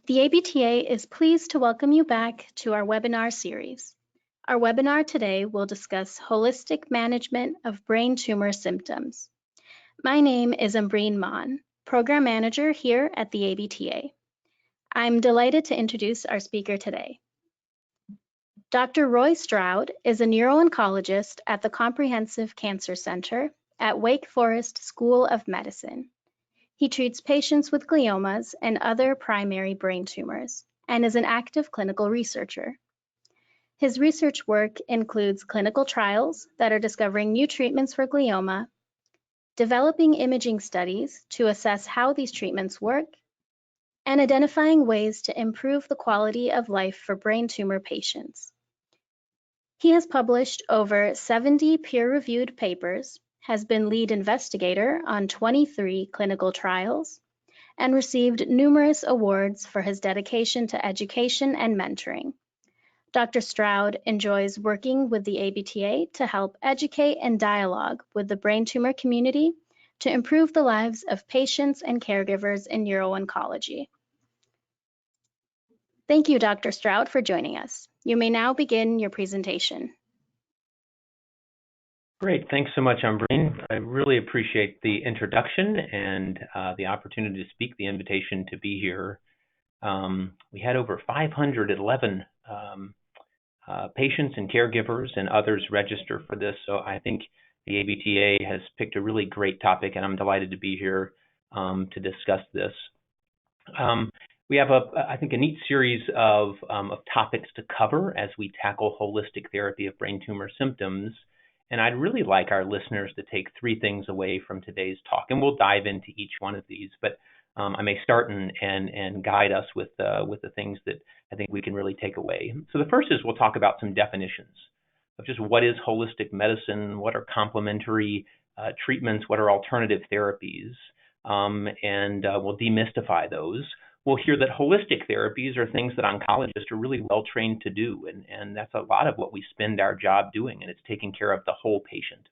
The ABTA is pleased to welcome you back to our webinar series. Our webinar today will discuss holistic management of brain tumor symptoms. My name is Ambreen Maan, Program Manager here at the ABTA. I'm delighted to introduce our speaker today. Dr. Roy Strowd is a neuro-oncologist at the Comprehensive Cancer Center at Wake Forest School of Medicine. He treats patients with gliomas and other primary brain tumors and is an active clinical researcher. His research work includes clinical trials that are discovering new treatments for glioma, developing imaging studies to assess how these treatments work, and identifying ways to improve the quality of life for brain tumor patients. He has published over 70 peer-reviewed papers, has been lead investigator on 23 clinical trials, and received numerous awards for his dedication to education and mentoring. Dr. Strowd enjoys working with the ABTA to help educate and dialogue with the brain tumor community to improve the lives of patients and caregivers in neuro-oncology. Thank you, Dr. Strowd, for joining us. You may now begin your presentation. Great, thanks so much, Ambreen. I really appreciate the introduction and the opportunity to speak, the invitation to be here. We had over 511 patients and caregivers and others register for this, so I think the ABTA has picked a really great topic, and I'm delighted to be here to discuss this. We have, I think, a neat series of topics to cover as we tackle holistic therapy of brain tumor symptoms. And I'd really like our listeners to take three things away from today's talk, and we'll dive into each one of these. But I may start and guide us with the things that I think we can really take away. So the first is we'll talk about some definitions of just what is holistic medicine, what are complementary treatments, what are alternative therapies, and we'll demystify those. We'll hear that holistic therapies are things that oncologists are really well trained to do, and that's a lot of what we spend our job doing, and it's taking care of the whole patient.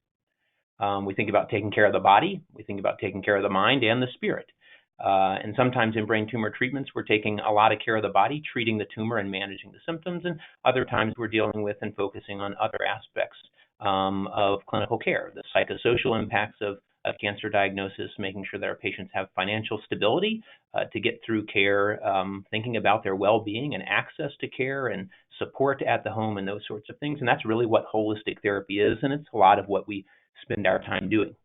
We think about taking care of the body, we think about taking care of the mind and the spirit. And sometimes in brain tumor treatments, we're taking a lot of care of the body, treating the tumor and managing the symptoms, and other times we're dealing with and focusing on other aspects of clinical care, the psychosocial impacts of cancer diagnosis, making sure that our patients have financial stability to get through care, thinking about their well-being and access to care and support at the home and those sorts of things. And that's really what holistic therapy is, and it's a lot of what we spend our time doing.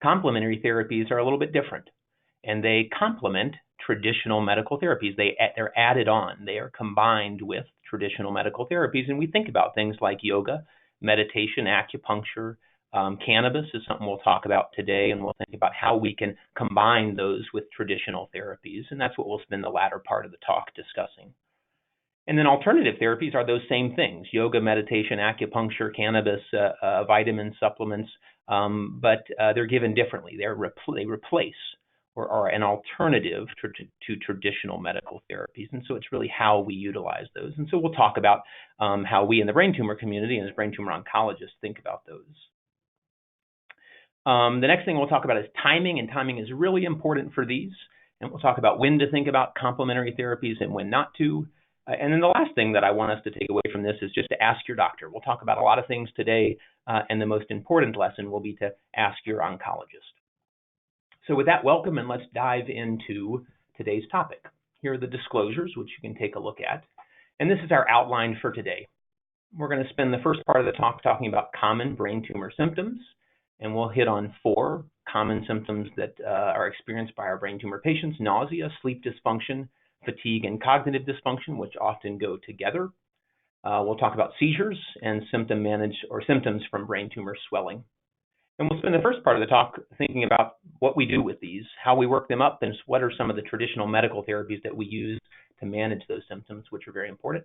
Complementary therapies are a little bit different, and they complement traditional medical therapies. They're added on. They are combined with traditional medical therapies, and we think about things like yoga, meditation, acupuncture. Cannabis is something we'll talk about today, and we'll think about how we can combine those with traditional therapies, and that's what we'll spend the latter part of the talk discussing. And then alternative therapies are those same things: yoga, meditation, acupuncture, cannabis, vitamin supplements, but they're given differently. They replace or are an alternative to traditional medical therapies, and so it's really how we utilize those. And so we'll talk about how we in the brain tumor community and as brain tumor oncologists think about those. The next thing we'll talk about is timing, and timing is really important for these. And we'll talk about when to think about complementary therapies and when not to. And then the last thing that I want us to take away from this is just to ask your doctor. We'll talk about a lot of things today, and the most important lesson will be to ask your oncologist. So with that, welcome, and let's dive into today's topic. Here are the disclosures, which you can take a look at. And this is our outline for today. We're going to spend the first part of the talk talking about common brain tumor symptoms. And we'll hit on 4 common symptoms that are experienced by our brain tumor patients: nausea, sleep dysfunction, fatigue, and cognitive dysfunction, which often go together. We'll talk about seizures and symptoms from brain tumor swelling. And we'll spend the first part of the talk thinking about what we do with these, how we work them up, and what are some of the traditional medical therapies that we use to manage those symptoms, which are very important.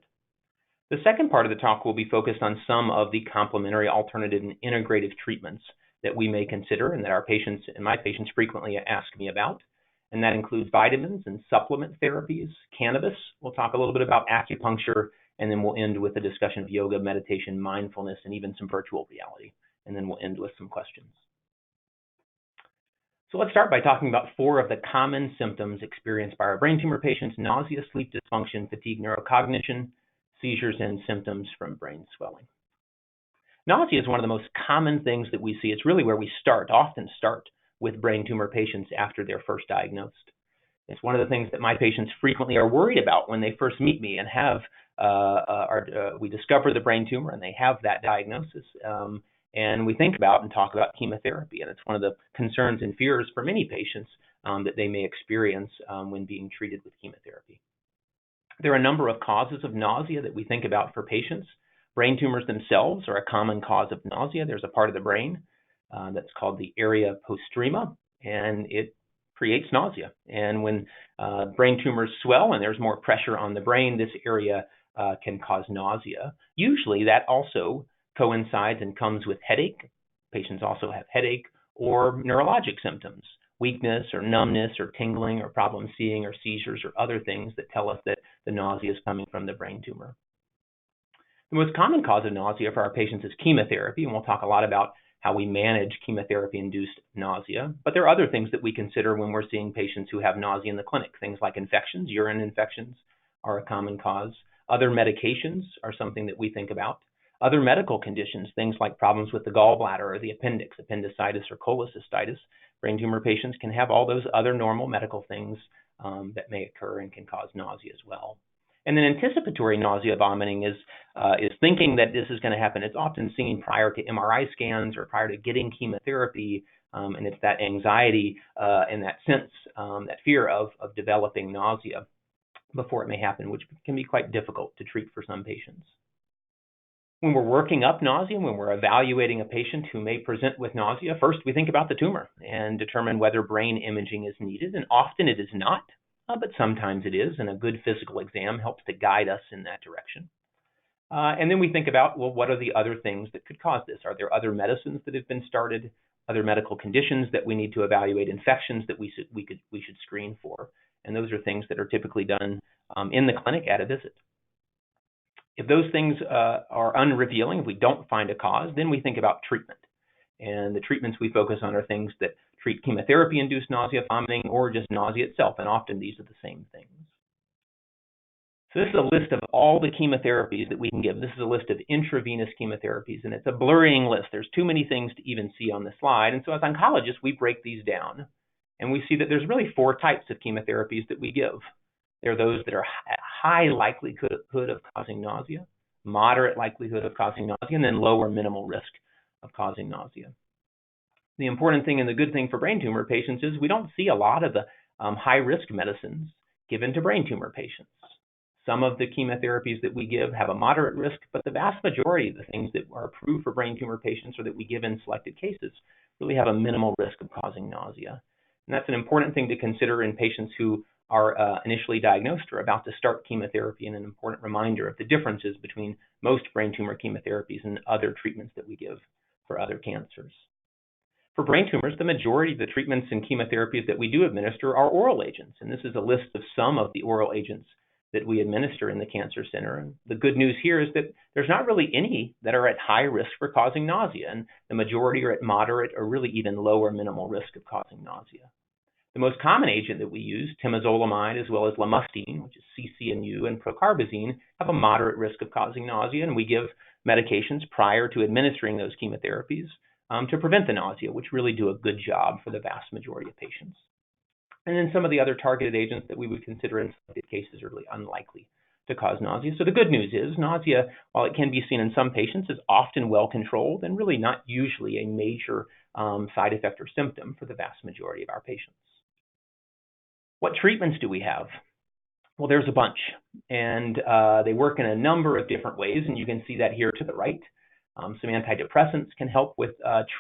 The second part of the talk will be focused on some of the complementary, alternative, and integrative treatments that we may consider and that our patients and my patients frequently ask me about. And that includes vitamins and supplement therapies, cannabis. We'll talk a little bit about acupuncture, and then we'll end with a discussion of yoga, meditation, mindfulness, and even some virtual reality. And then we'll end with some questions. So let's start by talking about 4 of the common symptoms experienced by our brain tumor patients: nausea, sleep dysfunction, fatigue, neurocognition, seizures, and symptoms from brain swelling. Nausea is one of the most common things that we see. It's really where we often start with brain tumor patients after they're first diagnosed. It's one of the things that my patients frequently are worried about when they first meet me and we discover the brain tumor and they have that diagnosis. And we think about and talk about chemotherapy. And it's one of the concerns and fears for many patients that they may experience when being treated with chemotherapy. There are a number of causes of nausea that we think about for patients. Brain tumors themselves are a common cause of nausea. There's a part of the brain that's called the area postrema, and it creates nausea. And when brain tumors swell and there's more pressure on the brain, this area can cause nausea. Usually that also coincides and comes with headache. Patients also have headache or neurologic symptoms, weakness or numbness or tingling or problem seeing or seizures or other things that tell us that the nausea is coming from the brain tumor. The most common cause of nausea for our patients is chemotherapy, and we'll talk a lot about how we manage chemotherapy-induced nausea. But there are other things that we consider when we're seeing patients who have nausea in the clinic. Things like infections, urine infections are a common cause. Other medications are something that we think about. Other medical conditions, things like problems with the gallbladder or the appendix, appendicitis or cholecystitis. Brain tumor patients can have all those other normal medical things that may occur and can cause nausea as well. And then anticipatory nausea vomiting is thinking that this is going to happen. It's often seen prior to MRI scans or prior to getting chemotherapy, and it's that anxiety and that sense, that fear of developing nausea before it may happen, which can be quite difficult to treat for some patients. When we're working up nausea, when we're evaluating a patient who may present with nausea, first we think about the tumor and determine whether brain imaging is needed, and often it is not. But sometimes it is, and a good physical exam helps to guide us in that direction. And then we think about, well, what are the other things that could cause this? Are there other medicines that have been started, other medical conditions that we need to evaluate, infections that we should screen for? And those are things that are typically done in the clinic at a visit. If those things are unrevealing, if we don't find a cause, then we think about treatment. And the treatments we focus on are things that treat chemotherapy-induced nausea, vomiting, or just nausea itself, and often these are the same things. So this is a list of all the chemotherapies that we can give. This is a list of intravenous chemotherapies, and it's a blurring list. There's too many things to even see on the slide, and so as oncologists, we break these down, and we see that there's really 4 types of chemotherapies that we give. There are those that are at high likelihood of causing nausea, moderate likelihood of causing nausea, and then low or minimal risk of causing nausea. The important thing and the good thing for brain tumor patients is we don't see a lot of the high-risk medicines given to brain tumor patients. Some of the chemotherapies that we give have a moderate risk, but the vast majority of the things that are approved for brain tumor patients or that we give in selected cases really have a minimal risk of causing nausea. And that's an important thing to consider in patients who are initially diagnosed or about to start chemotherapy, and an important reminder of the differences between most brain tumor chemotherapies and other treatments that we give for other cancers. For brain tumors, the majority of the treatments and chemotherapies that we do administer are oral agents, and this is a list of some of the oral agents that we administer in the Cancer Center. And the good news here is that there's not really any that are at high risk for causing nausea, and the majority are at moderate or really even low or minimal risk of causing nausea. The most common agent that we use, temozolomide, as well as lomustine, which is CCNU, and procarbazine, have a moderate risk of causing nausea, and we give medications prior to administering those chemotherapies to prevent the nausea, which really do a good job for the vast majority of patients. And then some of the other targeted agents that we would consider in selected cases are really unlikely to cause nausea. So the good news is nausea, while it can be seen in some patients, is often well controlled and really not usually a major side effect or symptom for the vast majority of our patients. What treatments do we have? Well, there's a bunch, and they work in a number of different ways, and you can see that here to the right. Some antidepressants can help with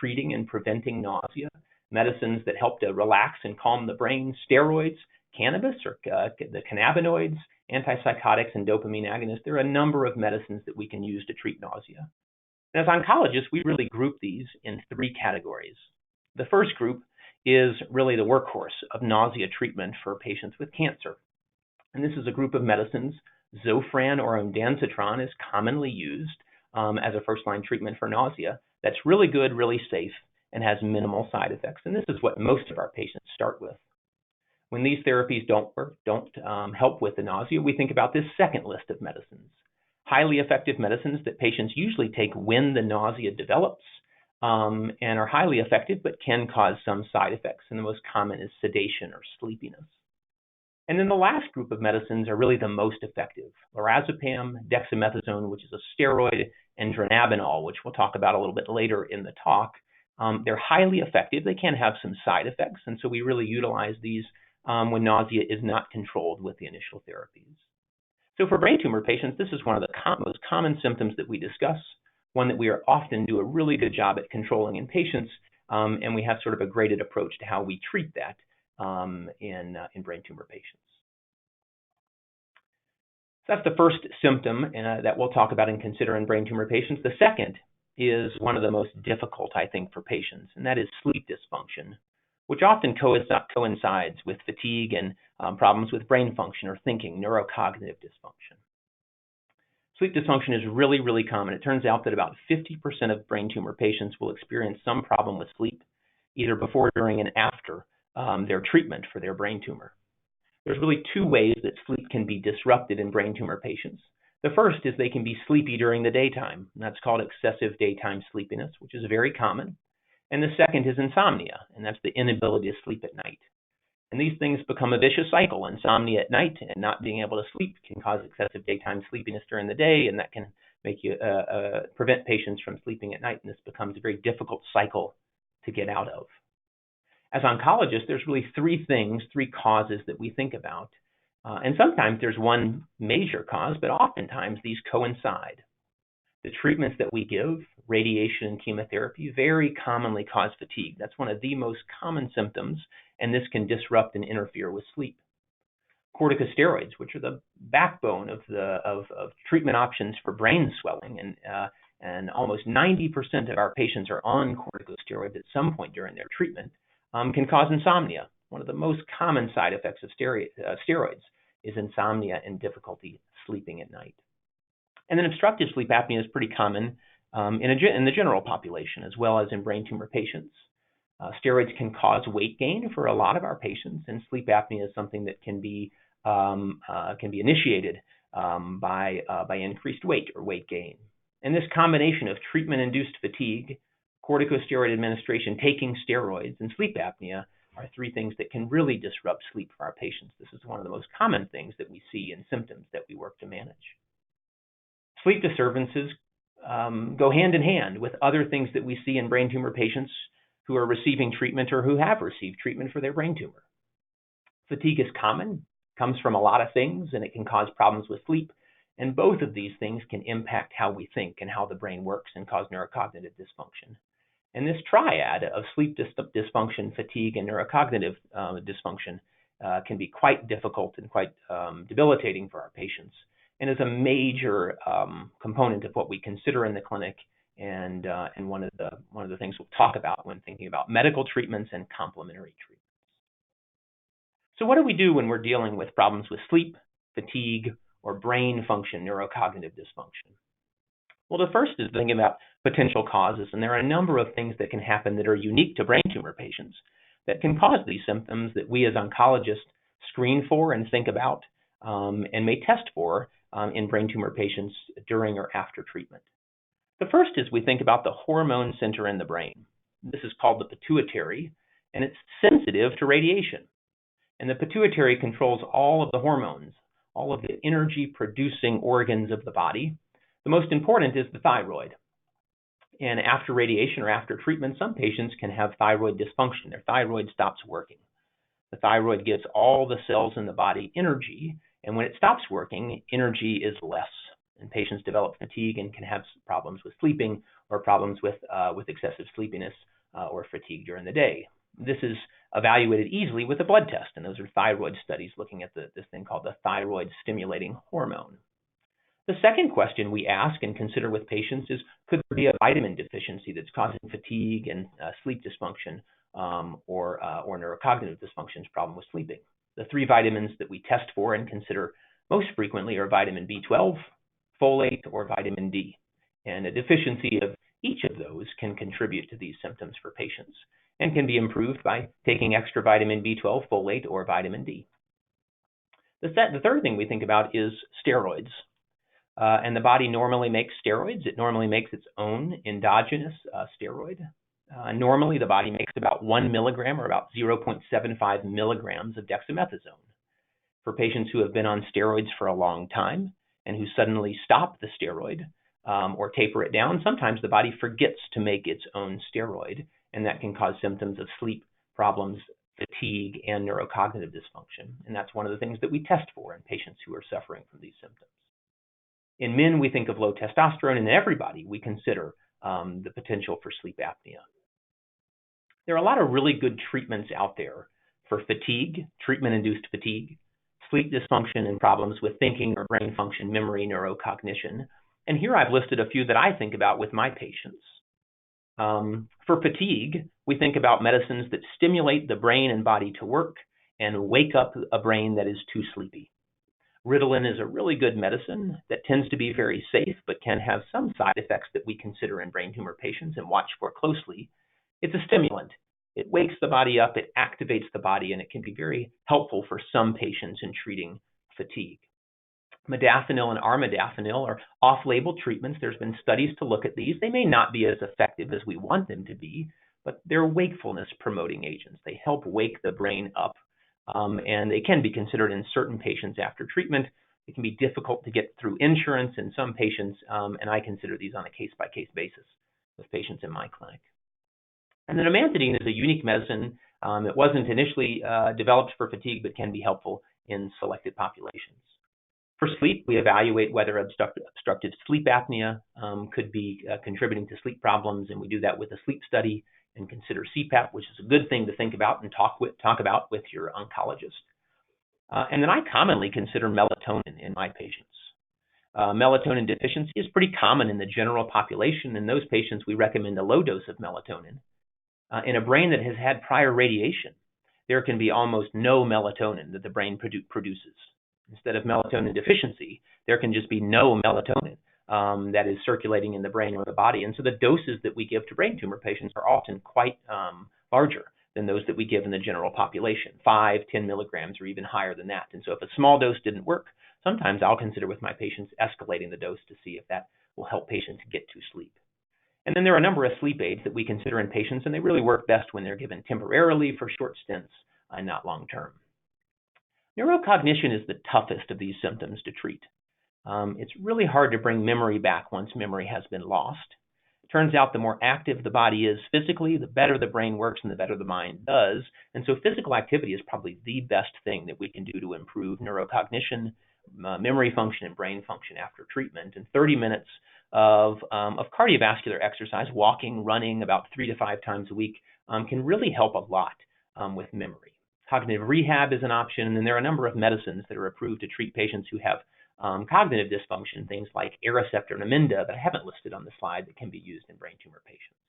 treating and preventing nausea. Medicines that help to relax and calm the brain, steroids, cannabis or the cannabinoids, antipsychotics, and dopamine agonists. There are a number of medicines that we can use to treat nausea. And as oncologists, we really group these in 3 categories. The first group is really the workhorse of nausea treatment for patients with cancer. And this is a group of medicines. Zofran or ondansetron is commonly used as a first-line treatment for nausea. That's really good, really safe, and has minimal side effects. And this is what most of our patients start with. When these therapies don't work, don't help with the nausea, we think about this second list of medicines. Highly effective medicines that patients usually take when the nausea develops and are highly effective but can cause some side effects. And the most common is sedation or sleepiness. And then the last group of medicines are really the most effective. Lorazepam, dexamethasone, which is a steroid, and dronabinol, which we'll talk about a little bit later in the talk. They're highly effective. They can have some side effects, and so we really utilize these when nausea is not controlled with the initial therapies. So for brain tumor patients, this is one of the most common symptoms that we discuss, one that we are often do a really good job at controlling in patients, and we have sort of a graded approach to how we treat that in brain tumor patients. So that's the first symptom that we'll talk about and consider in brain tumor patients. The second is one of the most difficult, I think, for patients, and that is sleep dysfunction, which often coincides with fatigue and problems with brain function or thinking, neurocognitive dysfunction. Sleep dysfunction is really, really common. It turns out that about 50% of brain tumor patients will experience some problem with sleep, either before, during, and after their treatment for their brain tumor. There's really two ways that sleep can be disrupted in brain tumor patients. The first is they can be sleepy during the daytime, and that's called excessive daytime sleepiness, which is very common. And the second is insomnia, and that's the inability to sleep at night. And these things become a vicious cycle. Insomnia at night and not being able to sleep can cause excessive daytime sleepiness during the day, and that can make you prevent patients from sleeping at night, and this becomes a very difficult cycle to get out of. As oncologists, there's really three causes that we think about. And sometimes there's one major cause, but oftentimes these coincide. The treatments that we give, radiation and chemotherapy, very commonly cause fatigue. That's one of the most common symptoms, and this can disrupt and interfere with sleep. Corticosteroids, which are the backbone of treatment options for brain swelling, and almost 90% of our patients are on corticosteroids at some point during their treatment, can cause insomnia. One of the most common side effects of steroids is insomnia and difficulty sleeping at night. And then obstructive sleep apnea is pretty common in the general population, as well as in brain tumor patients. Steroids can cause weight gain for a lot of our patients, and sleep apnea is something that can be initiated by increased weight or weight gain. And this combination of treatment-induced fatigue, corticosteroid administration, taking steroids, and sleep apnea are three things that can really disrupt sleep for our patients. This is one of the most common things that we see in symptoms that we work to manage. Sleep disturbances go hand in hand with other things that we see in brain tumor patients who are receiving treatment or who have received treatment for their brain tumor. Fatigue is common, comes from a lot of things, and it can cause problems with sleep. And both of these things can impact how we think and how the brain works and cause neurocognitive dysfunction. And this triad of sleep dysfunction, fatigue, and neurocognitive dysfunction can be quite difficult and quite debilitating for our patients, and is a major component of what we consider in the clinic, and one of the things we'll talk about when thinking about medical treatments and complementary treatments. So what do we do when we're dealing with problems with sleep, fatigue, or brain function, neurocognitive dysfunction? Well, the first is thinking about potential causes, and there are a number of things that can happen that are unique to brain tumor patients that can cause these symptoms that we as oncologists screen for and think about and may test for in brain tumor patients during or after treatment. The first is we think about the hormone center in the brain. This is called the pituitary, and it's sensitive to radiation. And the pituitary controls all of the hormones, all of the energy-producing organs of the body. The most important is the thyroid. And after radiation or after treatment, some patients can have thyroid dysfunction. Their thyroid stops working. The thyroid gives all the cells in the body energy, and when it stops working, energy is less. And patients develop fatigue and can have problems with sleeping or problems with excessive sleepiness or fatigue during the day. This is evaluated easily with a blood test, and those are thyroid studies looking at this thing called the thyroid stimulating hormone. The second question we ask and consider with patients is, could there be a vitamin deficiency that's causing fatigue and sleep dysfunction or neurocognitive dysfunctions, problem with sleeping? The three vitamins that we test for and consider most frequently are vitamin B12, folate, or vitamin D. And a deficiency of Each of those can contribute to these symptoms for patients and can be improved by taking extra vitamin B12, folate, or vitamin D. The third thing we think about is steroids. And the body normally makes steroids. It normally makes its own endogenous steroid. Normally, the body makes about 1 milligram or about 0.75 milligrams of dexamethasone. For patients who have been on steroids for a long time and who suddenly stop the steroid or taper it down, sometimes the body forgets to make its own steroid, and that can cause symptoms of sleep problems, fatigue, and neurocognitive dysfunction. And that's one of the things that we test for in patients who are suffering from these symptoms. In men, we think of low testosterone, and in everybody, we consider the potential for sleep apnea. There are a lot of really good treatments out there for fatigue, treatment-induced fatigue, sleep dysfunction, and problems with thinking or brain function, memory, neurocognition. And here I've listed a few that I think about with my patients. For fatigue, we think about medicines that stimulate the brain and body to work and wake up a brain that is too sleepy. Ritalin is a really good medicine that tends to be very safe, but can have some side effects that we consider in brain tumor patients and watch for closely. It's a stimulant. It wakes the body up, it activates the body, and it can be very helpful for some patients in treating fatigue. Modafinil and armodafinil are off-label treatments. There's been studies to look at these. They may not be as effective as we want them to be, but they're wakefulness-promoting agents. They help wake the brain up. And they can be considered in certain patients after treatment. It can be difficult to get through insurance in some patients, and I consider these on a case-by-case basis with patients in my clinic. And then amantadine is a unique medicine. It wasn't initially developed for fatigue, but can be helpful in selected populations. For sleep, we evaluate whether obstructive sleep apnea could be contributing to sleep problems, and we do that with a sleep study and consider CPAP, which is a good thing to think about and talk about with your oncologist. And then I commonly consider melatonin in my patients. Melatonin deficiency is pretty common in the general population. In those patients, we recommend a low dose of melatonin. In a brain that has had prior radiation, there can be almost no melatonin that the brain produces. Instead of melatonin deficiency, there can just be no melatonin that is circulating in the brain or the body. And so the doses that we give to brain tumor patients are often quite larger than those that we give in the general population, 5, 10 milligrams, or even higher than that. And so if a small dose didn't work, sometimes I'll consider with my patients escalating the dose to see if that will help patients get to sleep. And then there are a number of sleep aids that we consider in patients, and they really work best when they're given temporarily for short stints and not long term. Neurocognition is the toughest of these symptoms to treat. It's really hard to bring memory back once memory has been lost. It turns out the more active the body is physically, the better the brain works and the better the mind does. And so physical activity is probably the best thing that we can do to improve neurocognition, memory function, and brain function after treatment. And 30 minutes of cardiovascular exercise, walking, running about 3 to 5 times a week can really help a lot with memory. Cognitive rehab is an option, and then there are a number of medicines that are approved to treat patients who have cognitive dysfunction, things like Aricept or Namenda that I haven't listed on the slide that can be used in brain tumor patients.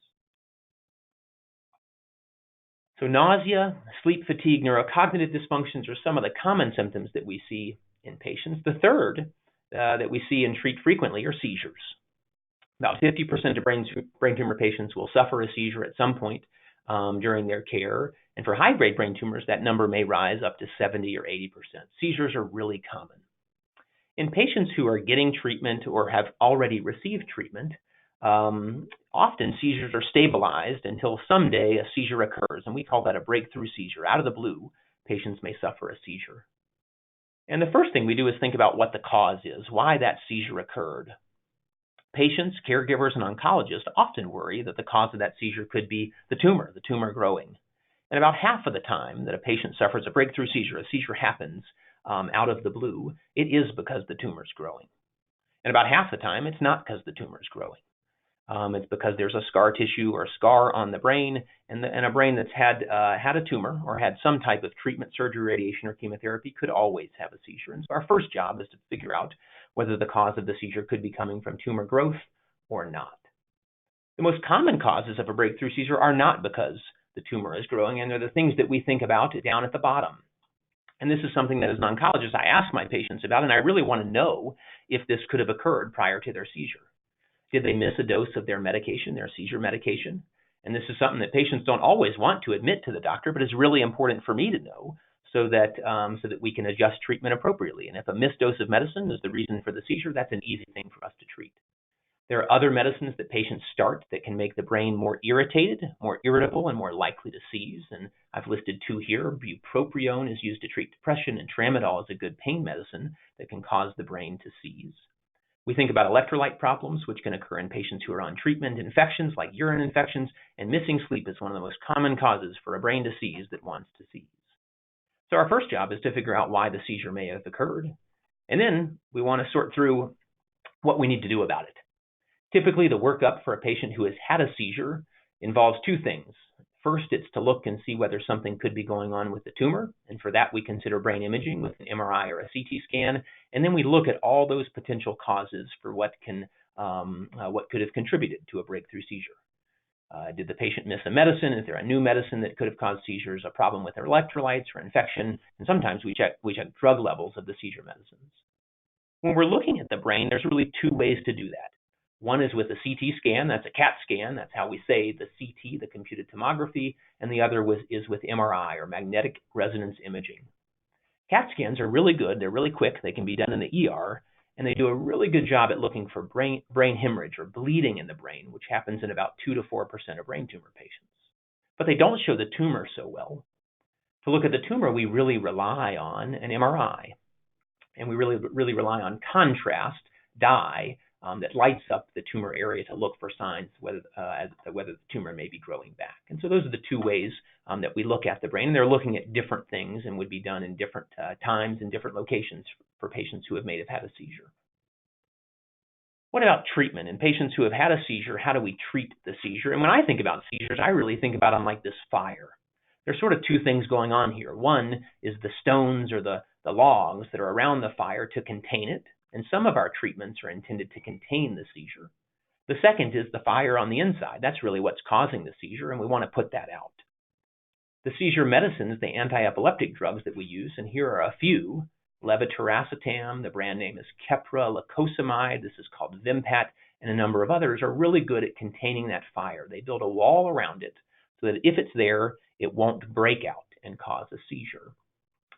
So nausea, sleep fatigue, neurocognitive dysfunctions are some of the common symptoms that we see in patients. The third that we see and treat frequently are seizures. About 50% of brain tumor patients will suffer a seizure at some point during their care. And for high-grade brain tumors, that number may rise up to 70 or 80%. Seizures are really common. In patients who are getting treatment or have already received treatment, often seizures are stabilized until someday a seizure occurs, and we call that a breakthrough seizure. Out of the blue, patients may suffer a seizure. And the first thing we do is think about what the cause is, why that seizure occurred. Patients, caregivers, and oncologists often worry that the cause of that seizure could be the tumor growing. And about half of the time that a patient suffers a breakthrough seizure, a seizure happens out of the blue, it is because the tumor is growing. And about half the time, it's not because the tumor is growing. It's because there's a scar tissue or scar on the brain, and a brain that's had a tumor or had some type of treatment, surgery, radiation, or chemotherapy could always have a seizure. And so our first job is to figure out whether the cause of the seizure could be coming from tumor growth or not. The most common causes of a breakthrough seizure are not because the tumor is growing, and they're the things that we think about down at the bottom. And this is something that as an oncologist I ask my patients about, and I really want to know if this could have occurred prior to their seizure. Did they miss a dose of their medication, their seizure medication? And this is something that patients don't always want to admit to the doctor, but is really important for me to know so that we can adjust treatment appropriately. And if a missed dose of medicine is the reason for the seizure, that's an easy thing for us to treat. There are other medicines that patients start that can make the brain more irritated, more irritable, and more likely to seize. And I've listed two here. Bupropion is used to treat depression, and tramadol is a good pain medicine that can cause the brain to seize. We think about electrolyte problems, which can occur in patients who are on treatment. Infections like urine infections and missing sleep is one of the most common causes for a brain to seize that wants to seize. So our first job is to figure out why the seizure may have occurred. And then we want to sort through what we need to do about it. Typically, the workup for a patient who has had a seizure involves two things. First, it's to look and see whether something could be going on with the tumor. And for that, we consider brain imaging with an MRI or a CT scan. And then we look at all those potential causes for what could have contributed to a breakthrough seizure. Did the patient miss a medicine? Is there a new medicine that could have caused seizures, a problem with their electrolytes or infection? And sometimes we check drug levels of the seizure medicines. When we're looking at the brain, there's really two ways to do that. One is with a CT scan, that's a CAT scan, that's how we say the CT, the computed tomography, and the other is with MRI or magnetic resonance imaging. CAT scans are really good, they're really quick, they can be done in the ER, and they do a really good job at looking for brain hemorrhage or bleeding in the brain, which happens in about 2 to 4% of brain tumor patients. But they don't show the tumor so well. To look at the tumor, we really rely on an MRI, and we really rely on contrast dye that lights up the tumor area to look for signs whether the tumor may be growing back. And so those are the two ways that we look at the brain. And they're looking at different things and would be done in different times and different locations for patients who have had a seizure. What about treatment? In patients who have had a seizure, how do we treat the seizure? And when I think about seizures, I really think about them like this fire. There's sort of two things going on here. One is the stones or the logs that are around the fire to contain it. And some of our treatments are intended to contain the seizure. The second is the fire on the inside. That's really what's causing the seizure, and we want to put that out. The seizure medicines, the anti-epileptic drugs that we use, and here are a few: levetiracetam, the brand name is Keppra, lacosamide, this is called Vimpat, and a number of others are really good at containing that fire. They build a wall around it so that if it's there, it won't break out and cause a seizure.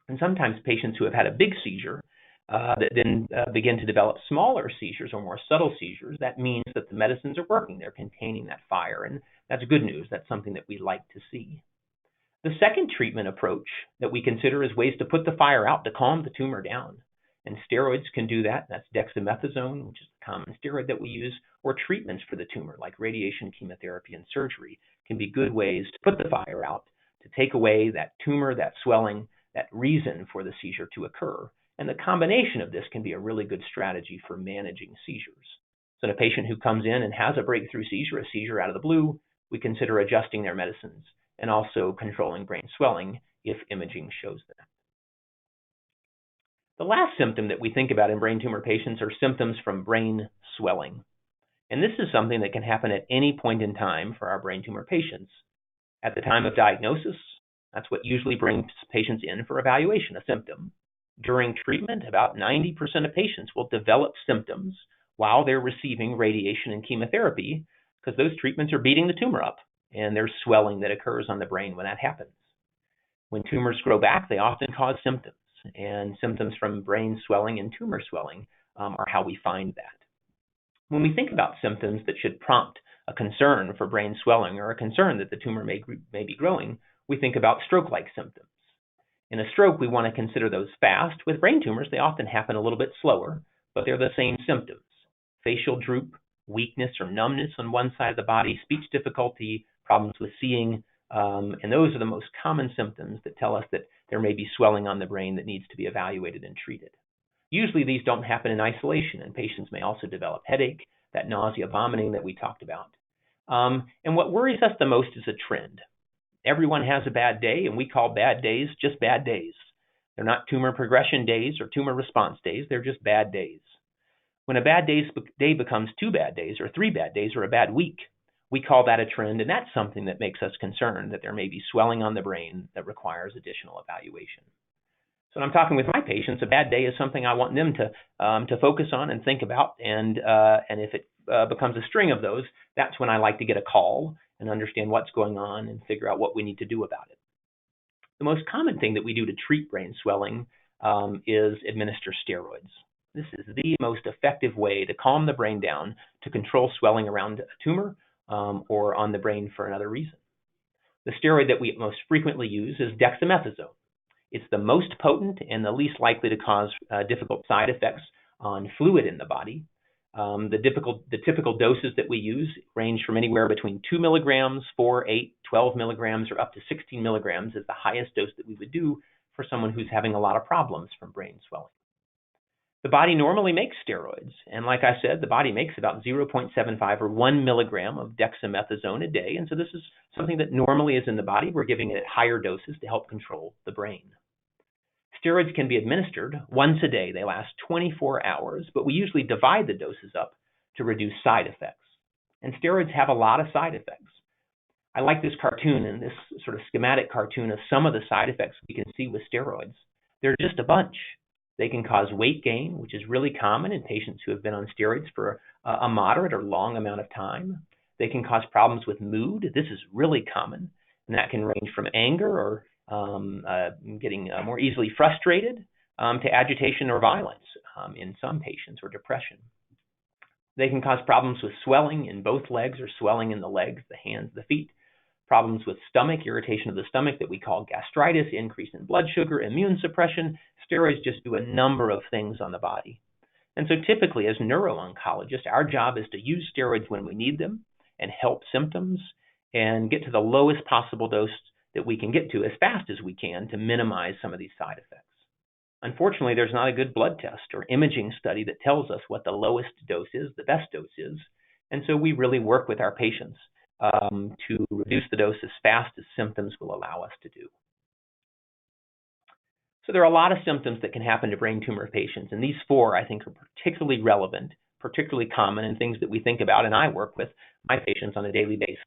And sometimes patients who have had a big seizure that then begin to develop smaller seizures or more subtle seizures. That means that the medicines are working. They're containing that fire, and that's good news. That's something that we like to see. The second treatment approach that we consider is ways to put the fire out to calm the tumor down. And steroids can do that. That's dexamethasone, which is the common steroid that we use, or treatments for the tumor like radiation, chemotherapy, and surgery can be good ways to put the fire out, to take away that tumor, that swelling, that reason for the seizure to occur. And the combination of this can be a really good strategy for managing seizures. So in a patient who comes in and has a breakthrough seizure, a seizure out of the blue, we consider adjusting their medicines and also controlling brain swelling if imaging shows that. The last symptom that we think about in brain tumor patients are symptoms from brain swelling. And this is something that can happen at any point in time for our brain tumor patients. At the time of diagnosis, that's what usually brings patients in for evaluation, a symptom. During treatment, about 90% of patients will develop symptoms while they're receiving radiation and chemotherapy because those treatments are beating the tumor up and there's swelling that occurs on the brain when that happens. When tumors grow back, they often cause symptoms, and symptoms from brain swelling and tumor swelling are how we find that. When we think about symptoms that should prompt a concern for brain swelling or a concern that the tumor may be growing, we think about stroke-like symptoms. In a stroke, we want to consider those fast. With brain tumors, they often happen a little bit slower, but they're the same symptoms: facial droop, weakness or numbness on one side of the body, speech difficulty, problems with seeing, and those are the most common symptoms that tell us that there may be swelling on the brain that needs to be evaluated and treated. Usually these don't happen in isolation, and patients may also develop headache, that nausea, vomiting that we talked about. And what worries us the most is a trend. Everyone has a bad day, and we call bad days just bad days. They're not tumor progression days or tumor response days. They're just bad days. When a bad day becomes 2 bad days or 3 bad days or a bad week, we call that a trend, and that's something that makes us concerned that there may be swelling on the brain that requires additional evaluation. So when I'm talking with my patients, a bad day is something I want them to focus on and think about, and if it becomes a string of those, that's when I like to get a call and understand what's going on and figure out what we need to do about it. The most common thing that we do to treat brain swelling is administer steroids. This is the most effective way to calm the brain down, to control swelling around a tumor or on the brain for another reason. The steroid that we most frequently use is dexamethasone. It's the most potent and the least likely to cause difficult side effects on fluid in the body. The typical doses that we use range from anywhere between 2 milligrams, 4, 8, 12 milligrams, or up to 16 milligrams is the highest dose that we would do for someone who's having a lot of problems from brain swelling. The body normally makes steroids, and like I said, the body makes about 0.75 or 1 milligram of dexamethasone a day, and so this is something that normally is in the body. We're giving it at higher doses to help control the brain. Steroids can be administered once a day. They last 24 hours, but we usually divide the doses up to reduce side effects. And steroids have a lot of side effects. I like this cartoon and this sort of schematic cartoon of some of the side effects we can see with steroids. They're just a bunch. They can cause weight gain, which is really common in patients who have been on steroids for a moderate or long amount of time. They can cause problems with mood. This is really common, and that can range from anger or getting more easily frustrated to agitation or violence in some patients, or depression. They can cause problems with swelling in both legs or swelling in the legs, the hands, the feet. Problems with stomach, irritation of the stomach that we call gastritis, increase in blood sugar, immune suppression. Steroids just do a number of things on the body. And so typically as neuro-oncologists, our job is to use steroids when we need them and help symptoms and get to the lowest possible dose that we can get to as fast as we can to minimize some of these side effects. Unfortunately, there's not a good blood test or imaging study that tells us what the lowest dose is, the best dose is. And so we really work with our patients to reduce the dose as fast as symptoms will allow us to do. So there are a lot of symptoms that can happen to brain tumor patients, and these 4 I think are particularly relevant, particularly common, and things that we think about and I work with my patients on a daily basis.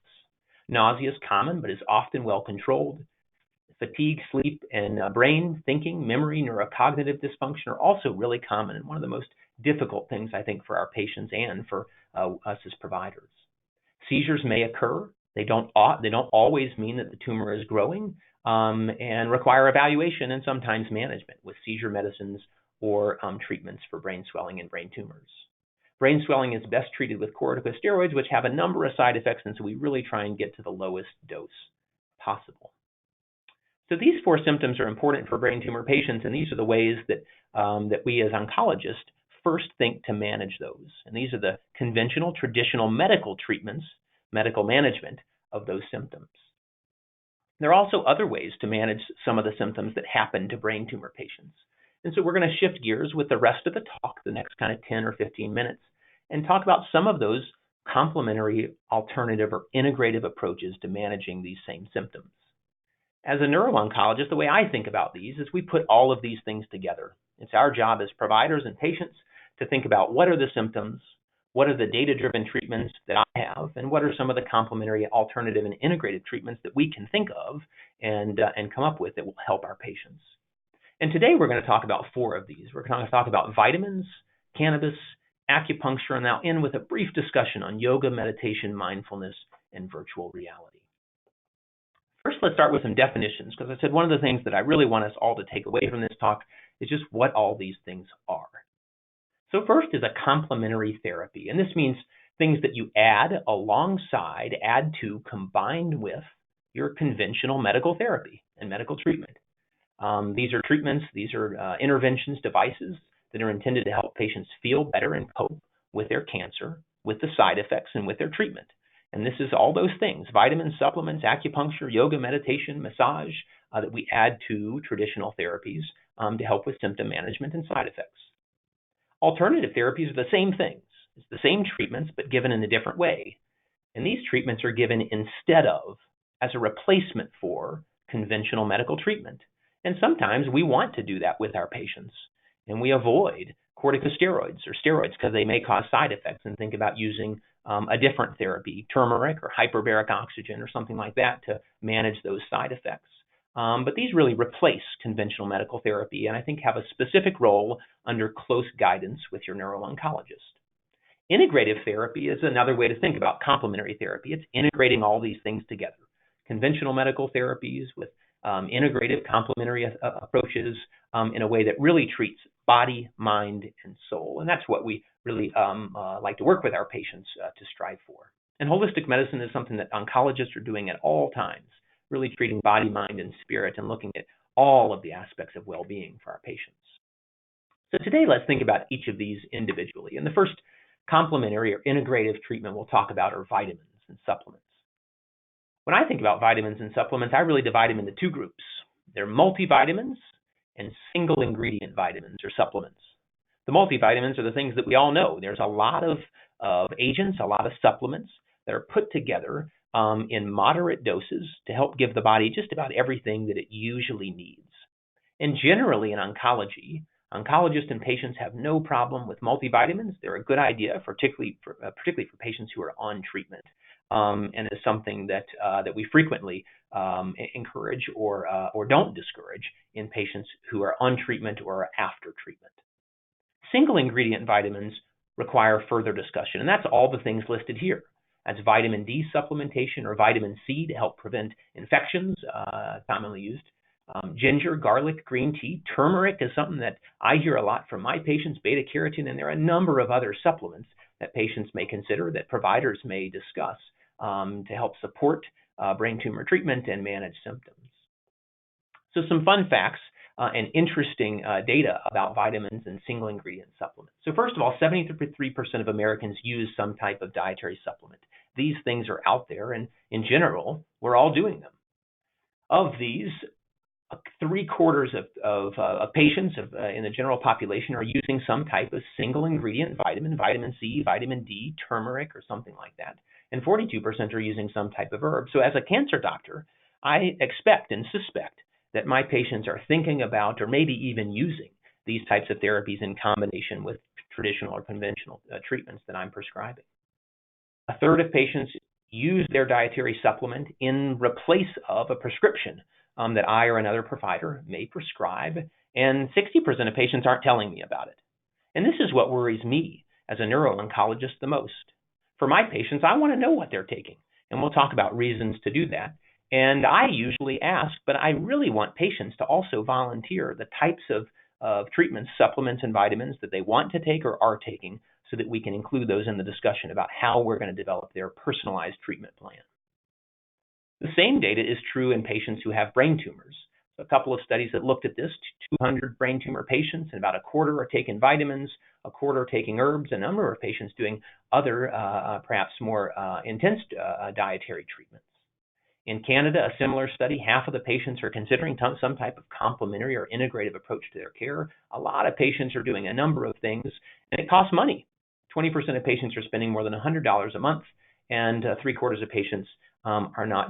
Nausea is common, but is often well controlled. Fatigue, sleep, and brain, thinking, memory, neurocognitive dysfunction are also really common and one of the most difficult things I think for our patients and for us as providers. Seizures may occur. They don't always mean that the tumor is growing and require evaluation and sometimes management with seizure medicines or treatments for brain swelling and brain tumors. Brain swelling is best treated with corticosteroids, which have a number of side effects, and so we really try and get to the lowest dose possible. So these 4 symptoms are important for brain tumor patients, and these are the ways that, that we as oncologists first think to manage those. And these are the conventional, traditional medical treatments, medical management of those symptoms. There are also other ways to manage some of the symptoms that happen to brain tumor patients. And so we're going to shift gears with the rest of the talk, the next kind of 10 or 15 minutes, and talk about some of those complementary, alternative, or integrative approaches to managing these same symptoms. As a neuro-oncologist, the way I think about these is we put all of these things together. It's our job as providers and patients to think about what are the symptoms, what are the data-driven treatments that I have, and what are some of the complementary, alternative, and integrated treatments that we can think of and come up with that will help our patients. And today we're going to talk about 4 of these. We're going to talk about vitamins, cannabis, acupuncture, and I'll end with a brief discussion on yoga, meditation, mindfulness, and virtual reality. First, let's start with some definitions, because I said one of the things that I really want us all to take away from this talk is just what all these things are. So first is a complementary therapy, and this means things that you add alongside, add to, combined with your conventional medical therapy and medical treatment. These are treatments, these are interventions, devices that are intended to help patients feel better and cope with their cancer, with the side effects, and with their treatment. And this is all those things, vitamins, supplements, acupuncture, yoga, meditation, massage, that we add to traditional therapies to help with symptom management and side effects. Alternative therapies are the same things. It's the same treatments, but given in a different way. And these treatments are given instead of, as a replacement for, conventional medical treatment. And sometimes we want to do that with our patients. And we avoid corticosteroids or steroids because they may cause side effects and think about using a different therapy, turmeric or hyperbaric oxygen or something like that to manage those side effects. But these really replace conventional medical therapy and I think have a specific role under close guidance with your neuro-oncologist. Integrative therapy is another way to think about complementary therapy. It's integrating all these things together. Conventional medical therapies with integrative complementary approaches in a way that really treats body, mind, and soul. And that's what we really like to work with our patients to strive for. And holistic medicine is something that oncologists are doing at all times, really treating body, mind, and spirit and looking at all of the aspects of well-being for our patients. So today, let's think about each of these individually. And the first complementary or integrative treatment we'll talk about are vitamins and supplements. When I think about vitamins and supplements, I really divide them into two groups. They're multivitamins and single ingredient vitamins or supplements. The multivitamins are the things that we all know. There's a lot of agents, a lot of supplements that are put together in moderate doses to help give the body just about everything that it usually needs. And generally in oncology, oncologists and patients have no problem with multivitamins. They're a good idea, particularly for patients who are on treatment, and is something that we frequently encourage or don't discourage in patients who are on treatment or are after treatment. Single ingredient vitamins require further discussion, and that's all the things listed here. That's vitamin D supplementation or vitamin C to help prevent infections, commonly used. Ginger, garlic, green tea, turmeric is something that I hear a lot from my patients, beta carotene, and there are a number of other supplements that patients may consider, that providers may discuss to help support brain tumor treatment and manage symptoms. So some fun facts and interesting data about vitamins and single ingredient supplements. So first of all, 73% of Americans use some type of dietary supplement. These things are out there, and in general, we're all doing them. Of these, 3/4 of patients in the general population are using some type of single ingredient vitamin, vitamin C, vitamin D, turmeric, or something like that. And 42% are using some type of herb. So as a cancer doctor, I expect and suspect that my patients are thinking about or maybe even using these types of therapies in combination with traditional or conventional treatments that I'm prescribing. 1/3 of patients use their dietary supplement in replace of a prescription that I or another provider may prescribe, and 60% of patients aren't telling me about it. And this is what worries me as a neuro-oncologist the most. For my patients, I want to know what they're taking, and we'll talk about reasons to do that. And I usually ask, but I really want patients to also volunteer the types of treatments, supplements, and vitamins that they want to take or are taking so that we can include those in the discussion about how we're going to develop their personalized treatment plan. The same data is true in patients who have brain tumors. A couple of studies that looked at this, 200 brain tumor patients, and about 1/4 are taking vitamins, 1/4 are taking herbs, a number of patients doing other, perhaps more intense dietary treatments. In Canada, a similar study, half of the patients are considering some type of complementary or integrative approach to their care. A lot of patients are doing a number of things, and it costs money. 20% of patients are spending more than $100 a month, and 3/4 of patients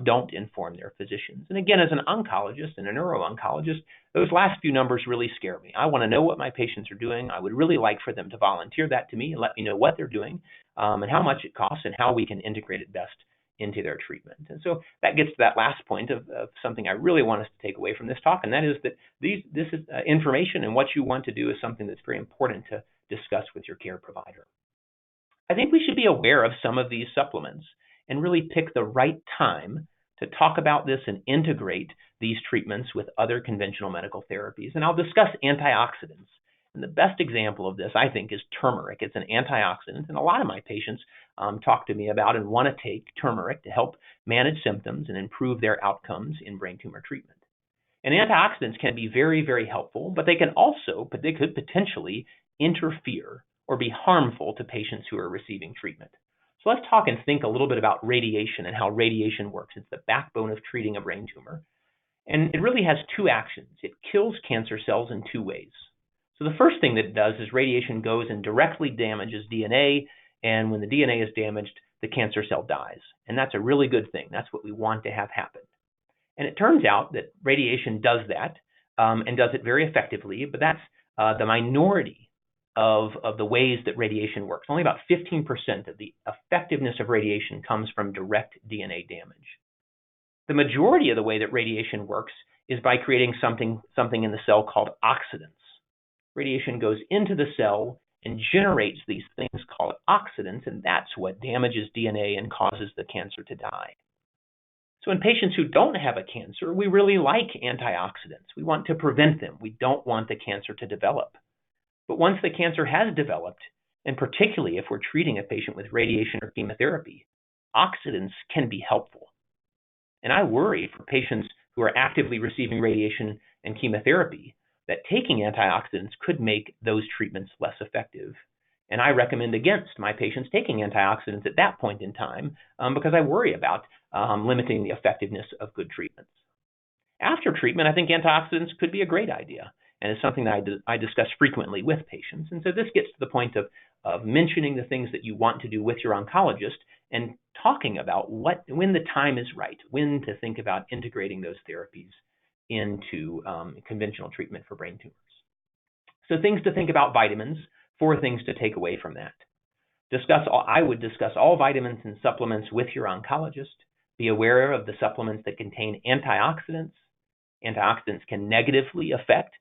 don't inform their physicians. And again, as an oncologist and a neuro-oncologist, those last few numbers really scare me. I want to know what my patients are doing. I would really like for them to volunteer that to me and let me know what they're doing and how much it costs and how we can integrate it best into their treatment. And so that gets to that last point of something I really want us to take away from this talk, and that is that this is information, and what you want to do is something that's very important to discuss with your care provider. I think we should be aware of some of these supplements and really pick the right time to talk about this and integrate these treatments with other conventional medical therapies. And I'll discuss antioxidants. And the best example of this, I think, is turmeric. It's an antioxidant, and a lot of my patients talk to me about and want to take turmeric to help manage symptoms and improve their outcomes in brain tumor treatment. And antioxidants can be very, very helpful, but they could potentially interfere or be harmful to patients who are receiving treatment. So let's talk and think a little bit about radiation and how radiation works. It's the backbone of treating a brain tumor. And it really has two actions. It kills cancer cells in two ways. So the first thing that it does is radiation goes and directly damages DNA, and when the DNA is damaged, the cancer cell dies. And that's a really good thing. That's what we want to have happen. And it turns out that radiation does that and does it very effectively, but that's the minority of the ways that radiation works. Only about 15% of the effectiveness of radiation comes from direct DNA damage. The majority of the way that radiation works is by creating something in the cell called oxidants. Radiation goes into the cell and generates these things called oxidants, and that's what damages DNA and causes the cancer to die. So in patients who don't have a cancer, we really like antioxidants. We want to prevent them. We don't want the cancer to develop. But once the cancer has developed, and particularly if we're treating a patient with radiation or chemotherapy, oxidants can be helpful. And I worry for patients who are actively receiving radiation and chemotherapy that taking antioxidants could make those treatments less effective. And I recommend against my patients taking antioxidants at that point in time because I worry about limiting the effectiveness of good treatments. After treatment, I think antioxidants could be a great idea, and it's something that I discuss frequently with patients. And so this gets to the point of mentioning the things that you want to do with your oncologist and talking about when the time is right, when to think about integrating those therapies into conventional treatment for brain tumors. So things to think about: vitamins, 4 things to take away from that. I would discuss all vitamins and supplements with your oncologist. Be aware of the supplements that contain antioxidants. Antioxidants can negatively affect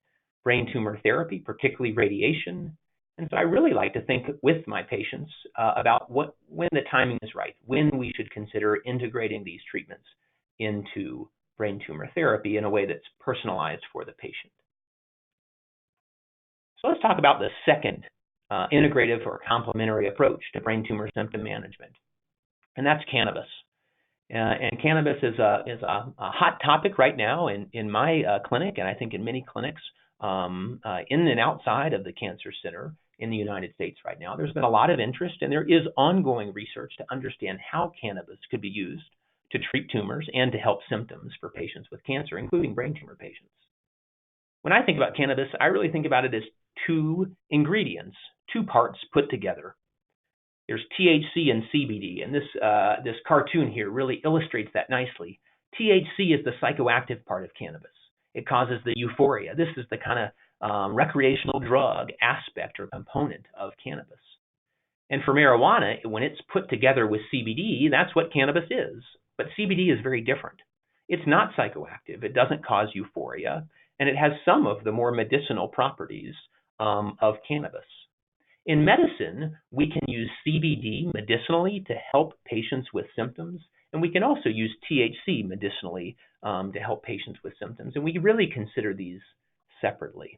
brain tumor therapy, particularly radiation. And so I really like to think with my patients about when the timing is right, when we should consider integrating these treatments into brain tumor therapy in a way that's personalized for the patient. So let's talk about the second integrative or complementary approach to brain tumor symptom management, and that's cannabis. And cannabis is a hot topic right now in my clinic, and I think in many clinics in and outside of the cancer center in the United States right now. There's been a lot of interest, and there is ongoing research to understand how cannabis could be used to treat tumors and to help symptoms for patients with cancer, including brain tumor patients. When I think about cannabis, I really think about it as 2 ingredients, 2 parts put together. There's THC and CBD, and this cartoon here really illustrates that nicely. THC is the psychoactive part of cannabis. It causes the euphoria. This is the kind of recreational drug aspect or component of cannabis. And for marijuana, when it's put together with CBD, that's what cannabis is. But CBD is very different. It's not psychoactive. It doesn't cause euphoria, and it has some of the more medicinal properties of cannabis. In medicine, we can use CBD medicinally to help patients with symptoms, and we can also use THC medicinally to help patients with symptoms, and we really consider these separately.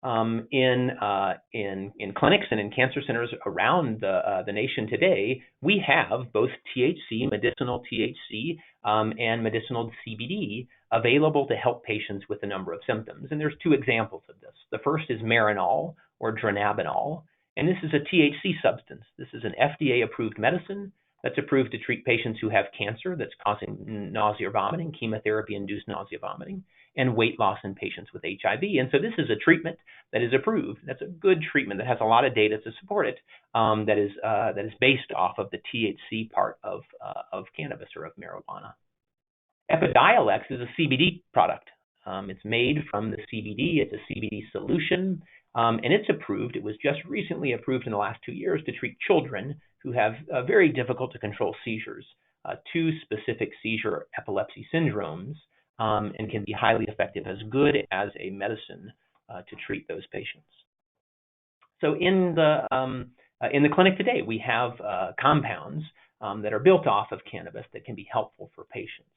In clinics and in cancer centers around the nation today, we have both THC, medicinal THC, and medicinal CBD available to help patients with a number of symptoms. And there's 2 examples of this. The first is Marinol or dronabinol, and this is a THC substance. This is an FDA-approved medicine that's approved to treat patients who have cancer that's causing nausea or vomiting, chemotherapy-induced nausea, vomiting, and weight loss in patients with HIV. And so this is a treatment that is approved. That's a good treatment that has a lot of data to support it. That is based off of the THC part of cannabis or of marijuana. Epidiolex is a CBD product. It's made from the CBD. It's a CBD solution, and it's approved. It was just recently approved in the last 2 years to treat children who have very difficult to control seizures, 2 specific seizure epilepsy syndromes, and can be highly effective, as good as a medicine to treat those patients. So in the clinic today, we have compounds that are built off of cannabis that can be helpful for patients.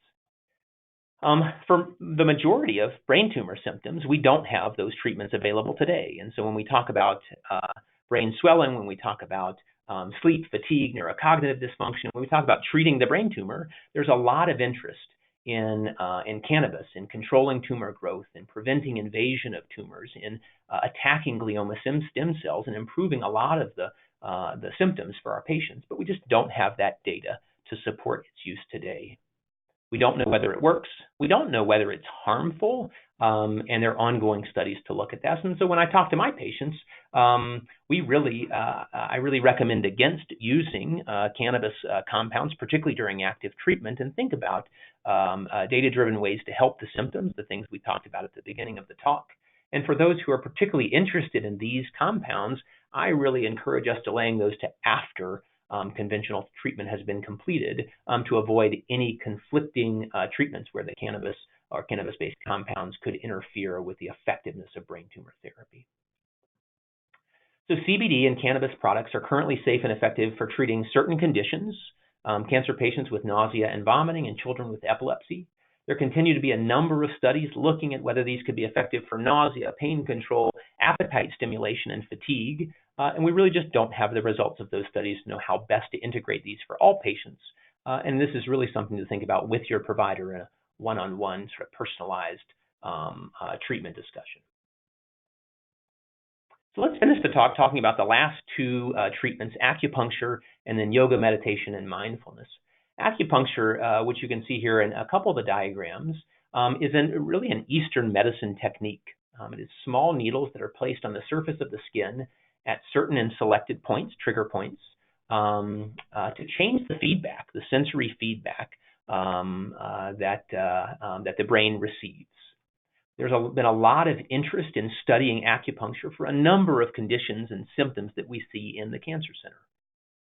For the majority of brain tumor symptoms, we don't have those treatments available today. And so when we talk about brain swelling, when we talk about sleep, fatigue, neurocognitive dysfunction, when we talk about treating the brain tumor, there's a lot of interest in cannabis, in controlling tumor growth, in preventing invasion of tumors, in attacking glioma stem cells, and improving a lot of the symptoms for our patients. But we just don't have that data to support its use today. We don't know whether it works. We don't know whether it's harmful, and there are ongoing studies to look at that. And so when I talk to my patients, I really recommend against using cannabis compounds, particularly during active treatment, and think about data-driven ways to help the symptoms, the things we talked about at the beginning of the talk. And for those who are particularly interested in these compounds, I really encourage us delaying those to after conventional treatment has been completed to avoid any conflicting treatments where the cannabis or cannabis-based compounds could interfere with the effectiveness of brain tumor therapy. So CBD and cannabis products are currently safe and effective for treating certain conditions, cancer patients with nausea and vomiting, and children with epilepsy. There continue to be a number of studies looking at whether these could be effective for nausea, pain control, appetite stimulation, and fatigue. And we really just don't have the results of those studies to know how best to integrate these for all patients. And this is really something to think about with your provider in a one-on-one sort of personalized treatment discussion. So let's finish the talk talking about the last two treatments, acupuncture and then yoga, meditation, and mindfulness. Acupuncture, which you can see here in a couple of the diagrams, is really an Eastern medicine technique. It is small needles that are placed on the surface of the skin at certain and selected points, trigger points, to change the feedback, the sensory feedback that the brain receives. There's been a lot of interest in studying acupuncture for a number of conditions and symptoms that we see in the Cancer Center.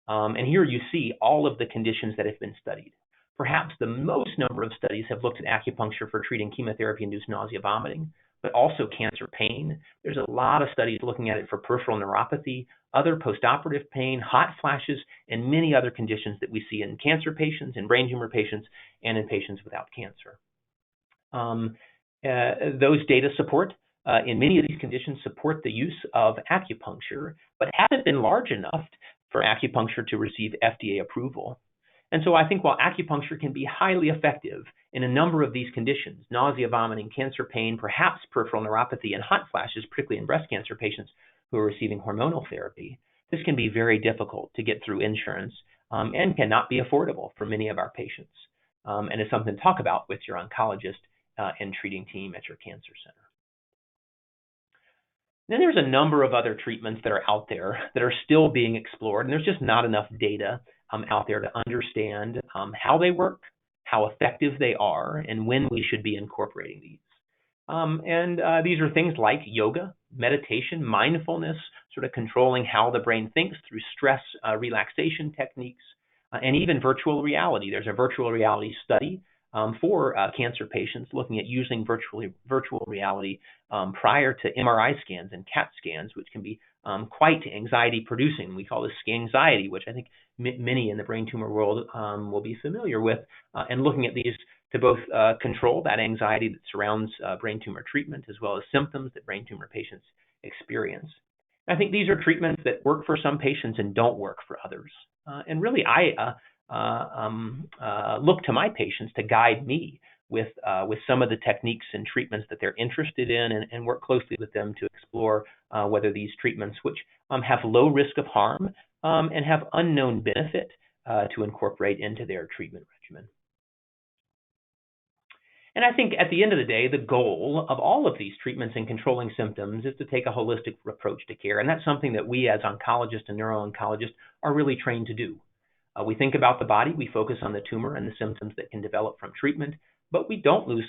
And here you see all of the conditions that have been studied. Perhaps the most number of studies have looked at acupuncture for treating chemotherapy-induced nausea, vomiting, but also cancer pain. There's a lot of studies looking at it for peripheral neuropathy, other postoperative pain, hot flashes, and many other conditions that we see in cancer patients, in brain tumor patients, and in patients without cancer. Those data support, in many of these conditions, support the use of acupuncture, but haven't been large enough for acupuncture to receive FDA approval. And so I think while acupuncture can be highly effective in a number of these conditions, nausea, vomiting, cancer pain, perhaps peripheral neuropathy, and hot flashes, particularly in breast cancer patients who are receiving hormonal therapy, this can be very difficult to get through insurance and cannot be affordable for many of our patients. And it's something to talk about with your oncologist and treating team at your cancer center. Then there's a number of other treatments that are out there that are still being explored, and there's just not enough data out there to understand how they work, how effective they are, and when we should be incorporating these. These are things like yoga, meditation, mindfulness, sort of controlling how the brain thinks through stress relaxation techniques, and even virtual reality. There's a virtual reality study for cancer patients looking at using virtual reality prior to MRI scans and CAT scans, which can be quite anxiety producing. We call this anxiety, which I think many in the brain tumor world will be familiar with, and looking at these to both control that anxiety that surrounds brain tumor treatment, as well as symptoms that brain tumor patients experience. I think these are treatments that work for some patients and don't work for others. And really, I look to my patients to guide me with some of the techniques and treatments that they're interested in, and work closely with them to explore whether these treatments, which have low risk of harm and have unknown benefit, to incorporate into their treatment regimen. And I think at the end of the day, the goal of all of these treatments and controlling symptoms is to take a holistic approach to care. And that's something that we as oncologists and neuro-oncologists are really trained to do. We think about the body, we focus on the tumor and the symptoms that can develop from treatment, but we don't lose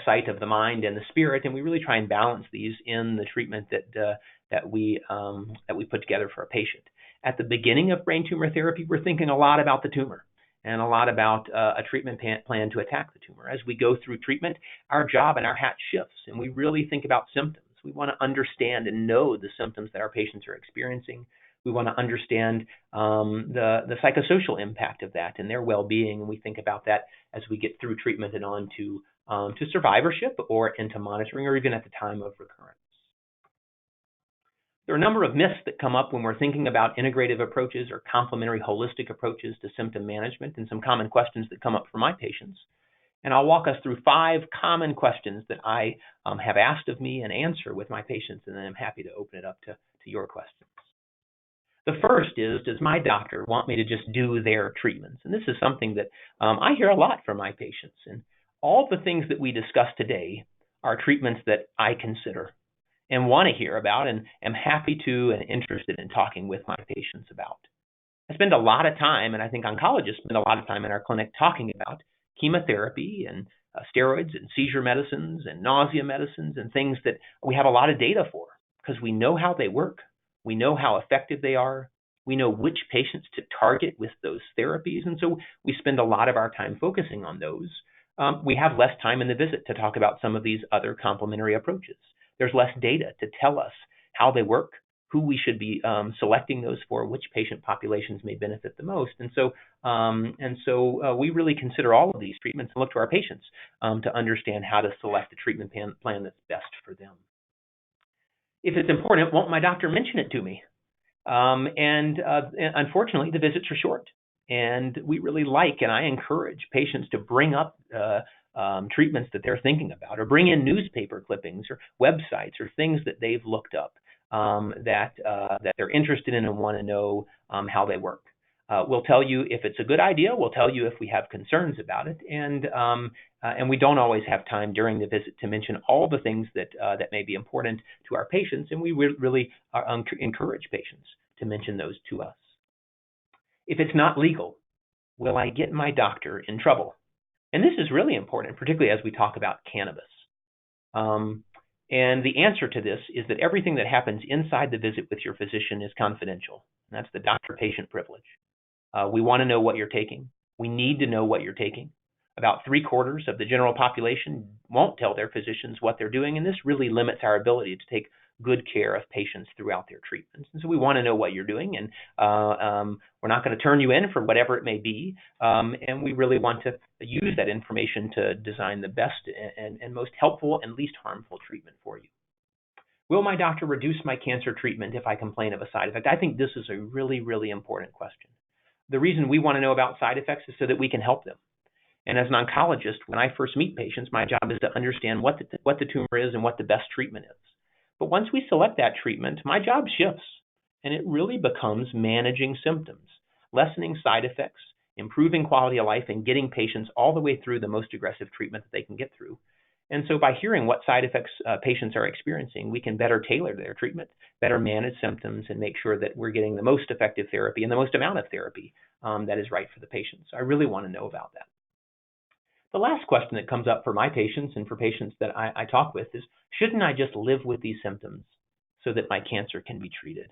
sight of the mind and the spirit, and we really try and balance these in the treatment that we put together for a patient. At the beginning of brain tumor therapy, we're thinking a lot about the tumor and a lot about a treatment plan to attack the tumor. As we go through treatment, our job and our hat shifts, and we really think about symptoms. We want to understand and know the symptoms that our patients are experiencing. We want to understand the psychosocial impact of that and their well-being, and we think about that as we get through treatment and on to survivorship or into monitoring, or even at the time of recurrence. There are a number of myths that come up when we're thinking about integrative approaches or complementary holistic approaches to symptom management, and some common questions that come up for my patients. And I'll walk us through 5 common questions that I have asked of me and answer with my patients, and then I'm happy to open it up to your questions. The first is, does my doctor want me to just do their treatments? And this is something that I hear a lot from my patients. And all the things that we discussed today are treatments that I consider and want to hear about, and am happy to and interested in talking with my patients about. I spend a lot of time, and I think oncologists spend a lot of time in our clinic talking about chemotherapy and steroids and seizure medicines and nausea medicines and things that we have a lot of data for, because we know how they work. We know how effective they are. We know which patients to target with those therapies. And so we spend a lot of our time focusing on those. We have less time in the visit to talk about some of these other complementary approaches. There's less data to tell us how they work, who we should be selecting those for, which patient populations may benefit the most. And so we really consider all of these treatments and look to our patients to understand how to select the treatment plan that's best for them. If it's important, won't my doctor mention it to me? And unfortunately, the visits are short. And we really like, and I encourage patients to bring up treatments that they're thinking about, or bring in newspaper clippings or websites or things that they've looked up that they're interested in and want to know how they work. We'll tell you if it's a good idea. We'll tell you if we have concerns about it, and we don't always have time during the visit to mention all the things that may be important to our patients, and we really encourage patients to mention those to us. If it's not legal, will I get my doctor in trouble? And this is really important, particularly as we talk about cannabis. And the answer to this is that everything that happens inside the visit with your physician is confidential. And that's the doctor-patient privilege. We want to know what you're taking. We need to know what you're taking. About 3/4 of the general population won't tell their physicians what they're doing, and this really limits our ability to take good care of patients throughout their treatments. And so we want to know what you're doing, and we're not going to turn you in for whatever it may be, and we really want to use that information to design the best and most helpful and least harmful treatment for you. Will my doctor reduce my cancer treatment if I complain of a side effect? I think this is a really, really important question. The reason we want to know about side effects is so that we can help them. And as an oncologist, when I first meet patients, my job is to understand what the tumor is and what the best treatment is. But once we select that treatment, my job shifts, and it really becomes managing symptoms, lessening side effects, improving quality of life, and getting patients all the way through the most aggressive treatment that they can get through. And so by hearing what side effects patients are experiencing, we can better tailor their treatment, better manage symptoms, and make sure that we're getting the most effective therapy and the most amount of therapy that is right for the patient. So I really want to know about that. The last question that comes up for my patients and for patients that I talk with is, shouldn't I just live with these symptoms so that my cancer can be treated?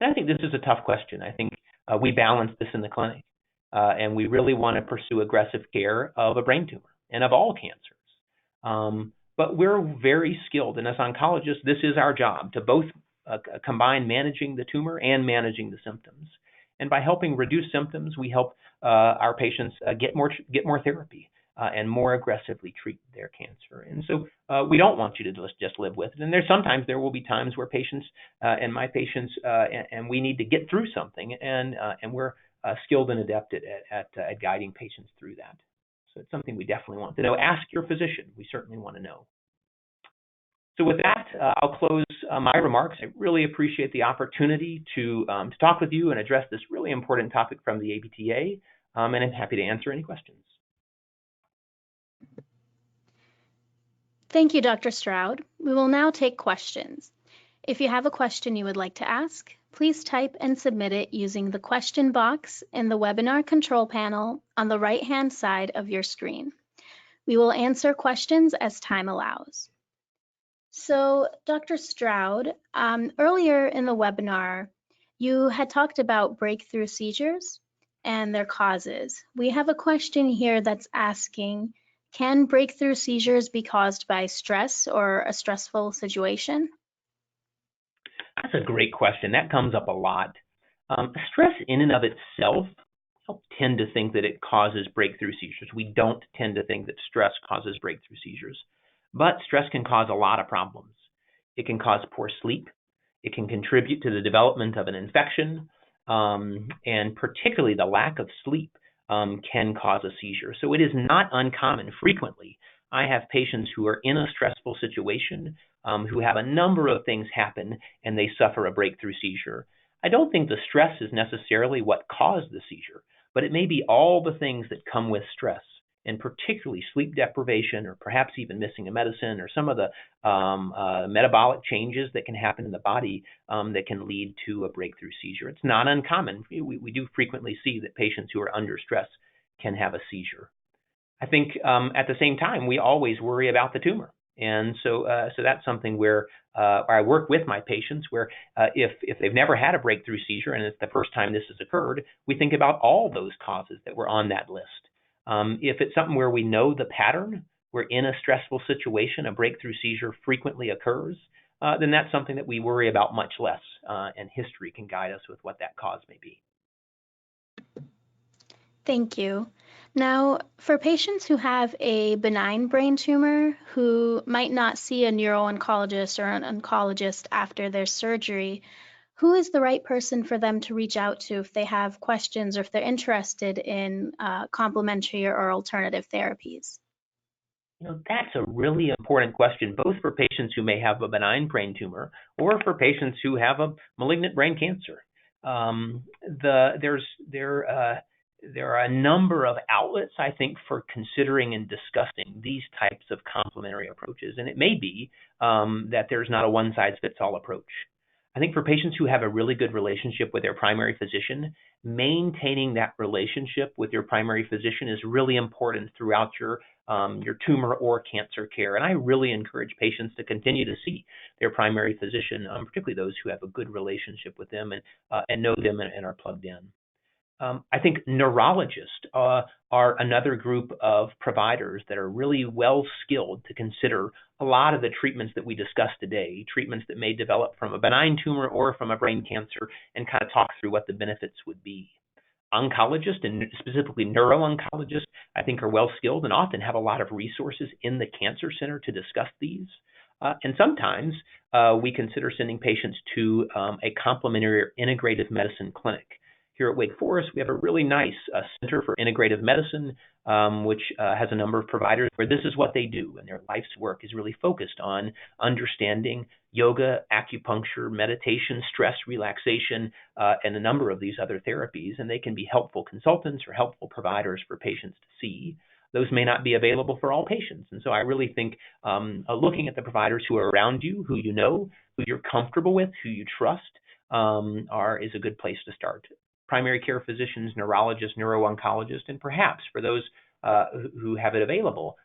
And I think this is a tough question. I think we balance this in the clinic, and we really want to pursue aggressive care of a brain tumor and of all cancers. But we're very skilled, and as oncologists, this is our job to both combine managing the tumor and managing the symptoms. And by helping reduce symptoms, we help our patients get more therapy. And more aggressively treat their cancer. And so we don't want you to just live with it. And sometimes there will be times where patients and my patients and we need to get through something, and we're skilled and adept at guiding patients through that. So it's something we definitely want to know. Ask your physician. We certainly want to know. So with that, I'll close my remarks. I really appreciate the opportunity to talk with you and address this really important topic from the ABTA, and I'm happy to answer any questions. Thank you, Dr. Strowd. We will now take questions. If you have a question you would like to ask, please type and submit it using the question box in the webinar control panel on the right-hand side of your screen. We will answer questions as time allows. So, Dr. Strowd, earlier in the webinar, you had talked about breakthrough seizures and their causes. We have a question here that's asking, can breakthrough seizures be caused by stress or a stressful situation? That's a great question. That comes up a lot. Stress in and of itself, we don't tend to think that it causes breakthrough seizures. We don't tend to think that stress causes breakthrough seizures. But stress can cause a lot of problems. It can cause poor sleep. It can contribute to the development of an infection, and particularly the lack of sleep can cause a seizure. So it is not uncommon. Frequently, I have patients who are in a stressful situation, who have a number of things happen, and they suffer a breakthrough seizure. I don't think the stress is necessarily what caused the seizure, but it may be all the things that come with stress, and particularly sleep deprivation, or perhaps even missing a medicine, or some of the metabolic changes that can happen in the body that can lead to a breakthrough seizure. It's not uncommon. We do frequently see that patients who are under stress can have a seizure. I think at the same time, we always worry about the tumor. And so that's something where I work with my patients where if they've never had a breakthrough seizure and it's the first time this has occurred, we think about all those causes that were on that list. If it's something where we know the pattern, we're in a stressful situation, a breakthrough seizure frequently occurs, then that's something that we worry about much less. and history can guide us with what that cause may be. Thank you. Now, for patients who have a benign brain tumor who might not see a neuro-oncologist or an oncologist after their surgery, who is the right person for them to reach out to if they have questions or if they're interested in complementary or alternative therapies? That's a really important question, both for patients who may have a benign brain tumor or for patients who have a malignant brain cancer. There are a number of outlets, I think, for considering and discussing these types of complementary approaches, and it may be that there's not a one-size-fits-all approach. I think for patients who have a really good relationship with their primary physician, maintaining that relationship with your primary physician is really important throughout your tumor or cancer care. And I really encourage patients to continue to see their primary physician, particularly those who have a good relationship with them and know them and are plugged in. I think neurologists are another group of providers that are really well skilled to consider a lot of the treatments that we discussed today, treatments that may develop from a benign tumor or from a brain cancer, and kind of talk through what the benefits would be. Oncologists, and specifically neuro-oncologists, I think are well skilled and often have a lot of resources in the cancer center to discuss these. And sometimes we consider sending patients to a complementary or integrative medicine clinic. Here at Wake Forest, we have a really nice Center for Integrative Medicine, which has a number of providers where this is what they do, and their life's work is really focused on understanding yoga, acupuncture, meditation, stress relaxation, and a number of these other therapies, and they can be helpful consultants or helpful providers for patients to see. Those may not be available for all patients, and so I really think looking at the providers who are around you, who you know, who you're comfortable with, who you trust, is a good place to start. Primary care physicians, neurologists, neuro-oncologists, and perhaps for those who have it available,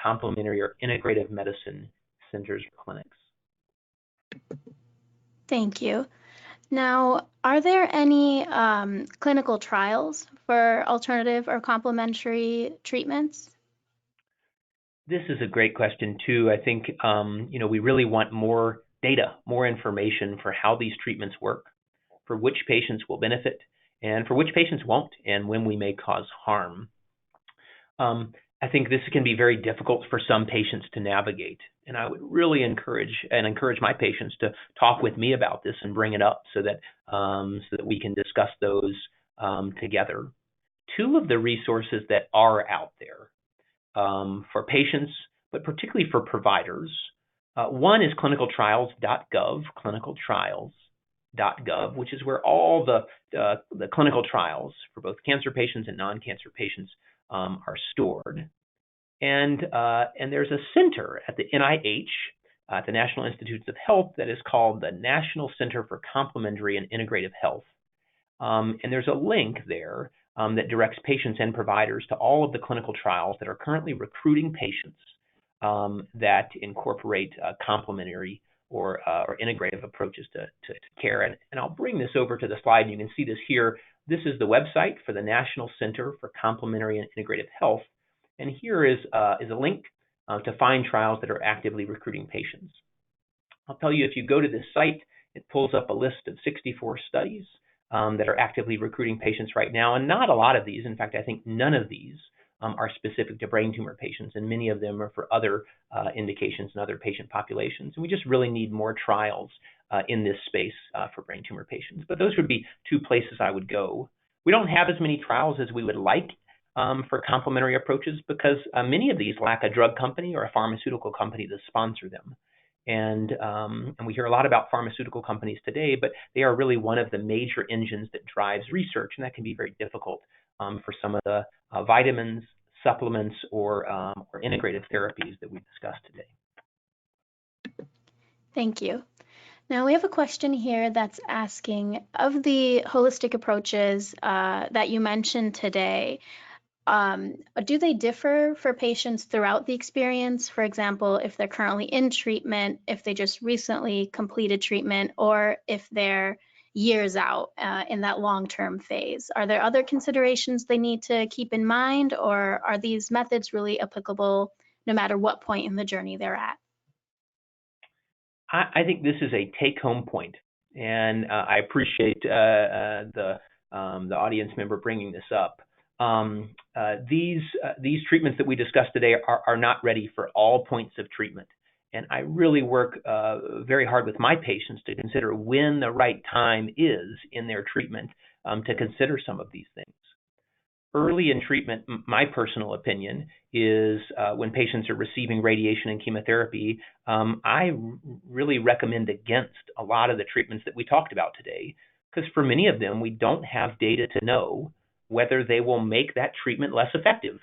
complementary or integrative medicine centers or clinics. Thank you. Now, are there any clinical trials for alternative or complementary treatments? This is a great question too. I think we really want more data, more information for how these treatments work, for which patients will benefit, and for which patients won't, and when we may cause harm. I think this can be very difficult for some patients to navigate, and I would really encourage my patients to talk with me about this and bring it up so that we can discuss those together. Two of the resources that are out there for patients, but particularly for providers, one is clinicaltrials.gov, clinicaltrials.gov, which is where all the clinical trials for both cancer patients and non-cancer patients are stored. And there's a center at the NIH, at the National Institutes of Health, that is called the National Center for Complementary and Integrative Health. And there's a link there that directs patients and providers to all of the clinical trials that are currently recruiting patients that incorporate complementary or integrative approaches to care. And I'll bring this over to the slide, and you can see this here. This is the website for the National Center for Complementary and Integrative Health. And here is a link to find trials that are actively recruiting patients. I'll tell you, if you go to this site, it pulls up a list of 64 studies that are actively recruiting patients right now. And not a lot of these, in fact, I think none of these are specific to brain tumor patients, and many of them are for other indications and other patient populations. And we just really need more trials in this space for brain tumor patients. But those would be two places I would go. We don't have as many trials as we would like for complementary approaches because many of these lack a drug company or a pharmaceutical company to sponsor them. And we hear a lot about pharmaceutical companies today, but they are really one of the major engines that drives research, and that can be very difficult for some of the vitamins, supplements, or integrative therapies that we discussed today. Thank you. Now we have a question here that's asking, of the holistic approaches that you mentioned today, do they differ for patients throughout the experience? For example, if they're currently in treatment, if they just recently completed treatment, or if they're years out in that long-term phase? Are there other considerations they need to keep in mind, or are these methods really applicable no matter what point in the journey they're at? I think this is a take-home point, and I appreciate the audience member bringing this up. These treatments that we discussed today are not ready for all points of treatment. And I really work very hard with my patients to consider when the right time is in their treatment to consider some of these things. Early in treatment, my personal opinion is when patients are receiving radiation and chemotherapy, I really recommend against a lot of the treatments that we talked about today, because for many of them, we don't have data to know whether they will make that treatment less effective.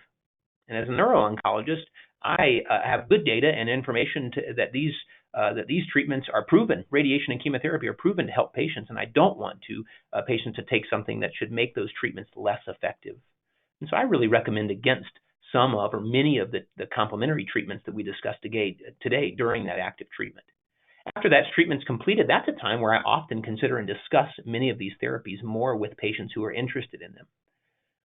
And as a neuro-oncologist, I have good data and information that these treatments are proven. Radiation and chemotherapy are proven to help patients, and I don't want patients to take something that should make those treatments less effective. And so I really recommend against some of or many of the complementary treatments that we discussed today during that active treatment. After that treatment's completed, that's a time where I often consider and discuss many of these therapies more with patients who are interested in them.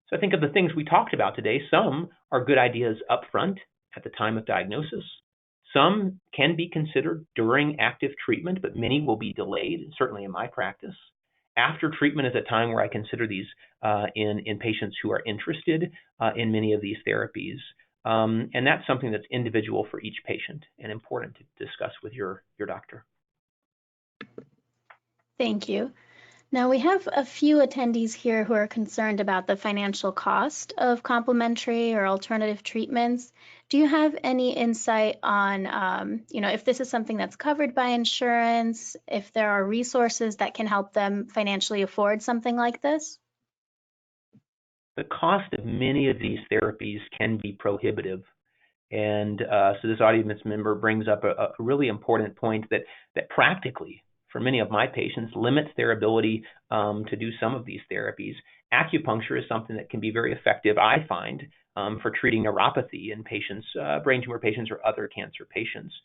So I think of the things we talked about today, some are good ideas up front at the time of diagnosis. Some can be considered during active treatment, but many will be delayed, certainly in my practice. After treatment is a time where I consider these in patients who are interested in many of these therapies. And that's something that's individual for each patient and important to discuss with your doctor. Thank you. Now, we have a few attendees here who are concerned about the financial cost of complementary or alternative treatments. Do you have any insight on, if this is something that's covered by insurance, if there are resources that can help them financially afford something like this? The cost of many of these therapies can be prohibitive. And so this audience member brings up a really important point that practically, for many of my patients, limits their ability to do some of these therapies. Acupuncture is something that can be very effective, I find, for treating neuropathy in patients, brain tumor patients or other cancer patients,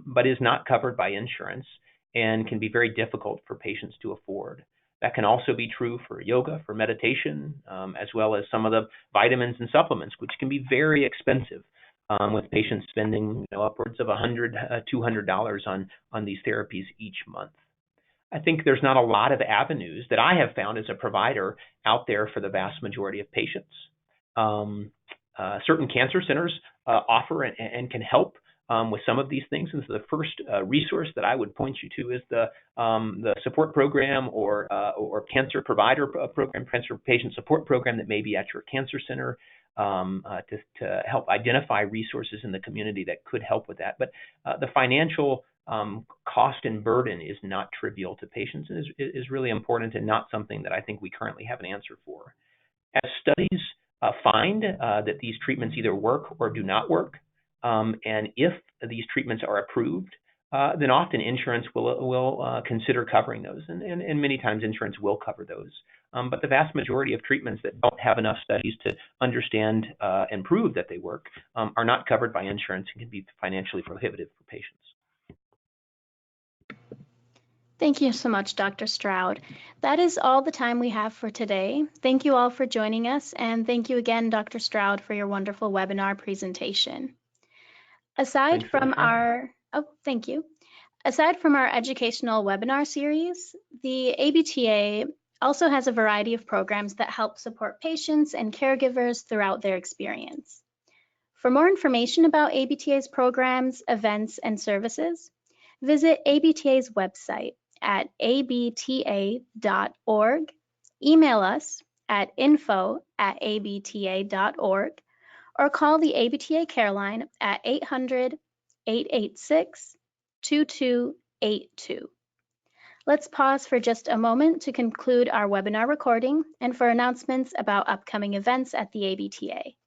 but is not covered by insurance and can be very difficult for patients to afford. That can also be true for yoga, for meditation, as well as some of the vitamins and supplements, which can be very expensive. With patients spending upwards of $100, $200 on these therapies each month. I think there's not a lot of avenues that I have found as a provider out there for the vast majority of patients. Certain cancer centers offer and can help with some of these things. And so the first resource that I would point you to is the support program or cancer provider program, cancer patient support program that may be at your cancer center. To help identify resources in the community that could help with that. But the financial cost and burden is not trivial to patients and is really important and not something that I think we currently have an answer for. As studies find that these treatments either work or do not work, and if these treatments are approved, then often insurance will consider covering those, and many times insurance will cover those. But the vast majority of treatments that don't have enough studies to understand and prove that they work are not covered by insurance and can be financially prohibitive for patients. Thank you so much, Dr. Strowd. That is all the time we have for today. Thank you all for joining us, and thank you again, Dr. Strowd, for your wonderful webinar presentation. Aside from our educational webinar series, the ABTA also has a variety of programs that help support patients and caregivers throughout their experience. For more information about ABTA's programs, events, and services, visit ABTA's website at abta.org, email us at info@abta.org, or call the ABTA Care Line at 800-886-2282. Let's pause for just a moment to conclude our webinar recording and for announcements about upcoming events at the ABTA.